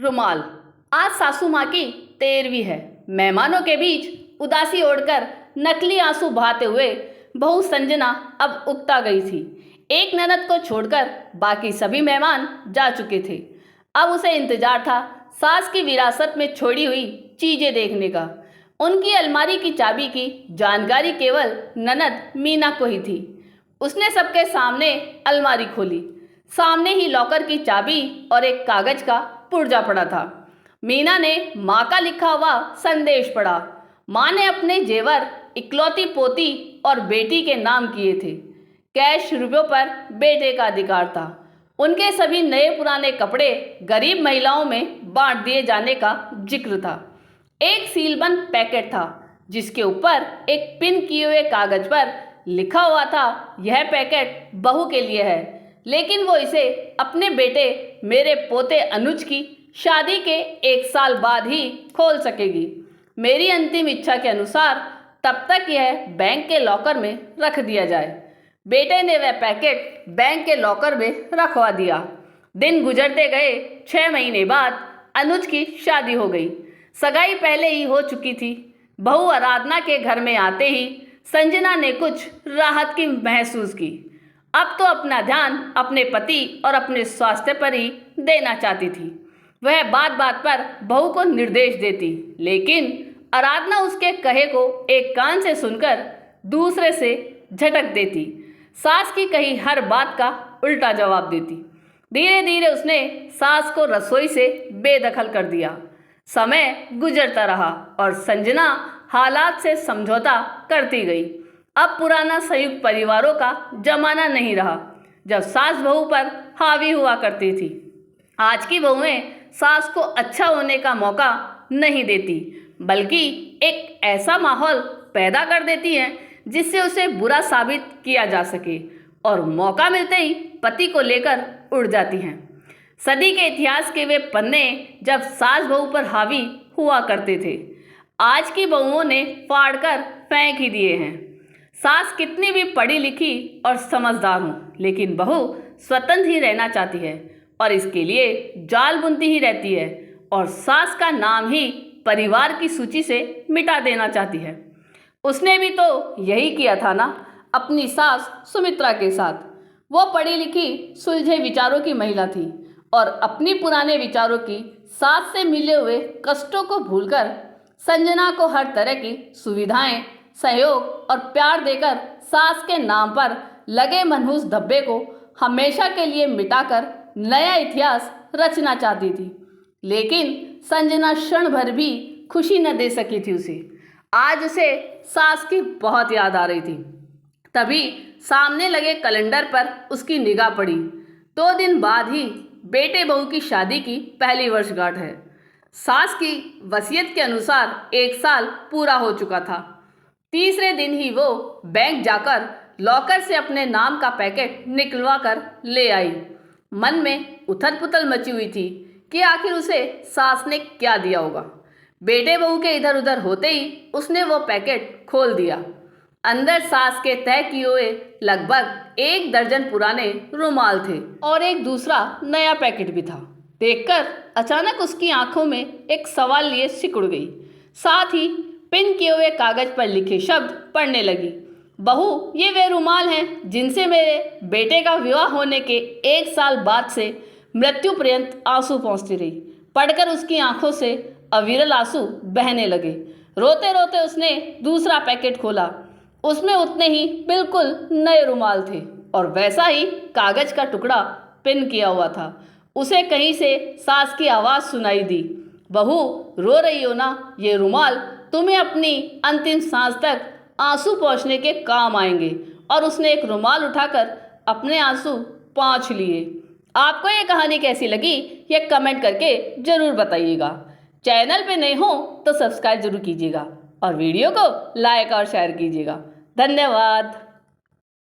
रुमाल। आज सासू माँ की 13वीं है। मेहमानों के बीच उदासी ओढ़कर नकली आंसू बहाते हुए बहू संजना अब उकता गई थी। एक ननद को छोड़कर बाकी सभी मेहमान जा चुके थे। अब उसे इंतजार था सास की विरासत में छोड़ी हुई चीजें देखने का। उनकी अलमारी की चाबी की जानकारी केवल ननद मीना को ही थी। उसने सबके सामने अलमारी खोली। सामने ही लॉकर की चाबी और एक कागज का पुर्जा पड़ा था। मीना ने माँ का लिखा हुआ संदेश पढ़ा। माँ ने अपने जेवर इकलौती पोती और बेटी के नाम किए थे। कैश रुपयों पर बेटे का अधिकार था। उनके सभी नए पुराने कपड़े गरीब महिलाओं में बांट दिए जाने का जिक्र था। एक सीलबंद पैकेट था जिसके ऊपर एक पिन किए हुए कागज पर लिखा हुआ था, यह पैकेट बहू के लिए है, लेकिन वो इसे अपने बेटे मेरे पोते अनुज की शादी के 1 साल बाद ही खोल सकेगी। मेरी अंतिम इच्छा के अनुसार तब तक यह बैंक के लॉकर में रख दिया जाए। बेटे ने वह पैकेट बैंक के लॉकर में रखवा दिया। दिन गुजरते गए। 6 महीने बाद अनुज की शादी हो गई। सगाई पहले ही हो चुकी थी। बहू आराधना के घर में आते ही संजना ने कुछ राहत की महसूस की। अब तो अपना ध्यान अपने पति और अपने स्वास्थ्य पर ही देना चाहती थी। वह बात बात पर बहू को निर्देश देती, लेकिन आराधना उसके कहे को एक कान से सुनकर दूसरे से झटक देती। सास की कही हर बात का उल्टा जवाब देती। धीरे धीरे उसने सास को रसोई से बेदखल कर दिया। समय गुजरता रहा और संजना हालात से समझौता करती गई। अब पुराना संयुक्त परिवारों का जमाना नहीं रहा जब सास बहू पर हावी हुआ करती थी। आज की बहुएं सास को अच्छा होने का मौका नहीं देती, बल्कि एक ऐसा माहौल पैदा कर देती हैं जिससे उसे बुरा साबित किया जा सके और मौका मिलते ही पति को लेकर उड़ जाती हैं। सदी के इतिहास के वे पन्ने जब सास बहू पर हावी हुआ करते थे, आज की बहुओं ने फाड़ कर फेंक ही दिए हैं। सास कितनी भी पढ़ी लिखी और समझदार हो, लेकिन बहू स्वतंत्र ही रहना चाहती है और इसके लिए जाल बुनती ही रहती है और सास का नाम ही परिवार की सूची से मिटा देना चाहती है। उसने भी तो यही किया था ना अपनी सास सुमित्रा के साथ। वो पढ़ी लिखी सुलझे विचारों की महिला थी और अपनी पुराने विचारों की सास से मिले हुए कष्टों को भूलकर संजना को हर तरह की सुविधाएं, सहयोग और प्यार देकर सास के नाम पर लगे मनहूस धब्बे को हमेशा के लिए मिटाकर नया इतिहास रचना चाहती थी। लेकिन संजना क्षण भर भी खुशी न दे सकी थी उसे। आज उसे सास की बहुत याद आ रही थी। तभी सामने लगे कैलेंडर पर उसकी निगाह पड़ी। 2 दिन बाद ही बेटे बहू की शादी की पहली वर्षगांठ है। सास की वसीयत के अनुसार 1 साल पूरा हो चुका था। तीसरे दिन ही वो बैंक जाकर लॉकर से अपने नाम का पैकेट निकलवा कर ले आई। मन में उथल पुथल मची हुई थी कि आखिर उसे सास ने क्या दिया होगा। बेटे बहू के इधर उधर होते ही उसने वो पैकेट खोल दिया। अंदर सास के तय किए हुए लगभग 1 दर्जन पुराने रुमाल थे और एक दूसरा नया पैकेट भी था। देखकर अचानक उसकी आंखों में एक सवाल लिए सिकुड़ गई। साथ ही पिन किए हुए कागज पर लिखे शब्द पढ़ने लगी। बहू, ये वे रुमाल हैं जिनसे मेरे बेटे का विवाह होने के 1 साल बाद से मृत्यु पर्यंत आंसू पहुँचती रही। पढ़कर उसकी आंखों से अविरल आंसू बहने लगे। रोते रोते उसने दूसरा पैकेट खोला। उसमें उतने ही बिल्कुल नए रुमाल थे और वैसा ही कागज का टुकड़ा पिन किया हुआ था। उसे कहीं से सास की आवाज़ सुनाई दी, बहू रो रही हो ना, ये रुमाल तुम्हें अपनी अंतिम सांस तक आंसू पहुँचने के काम आएंगे। और उसने एक रुमाल उठाकर अपने आंसू पोंछ लिए। आपको ये कहानी कैसी लगी ये कमेंट करके ज़रूर बताइएगा। चैनल पे नए हो तो सब्सक्राइब जरूर कीजिएगा और वीडियो को लाइक और शेयर कीजिएगा। धन्यवाद।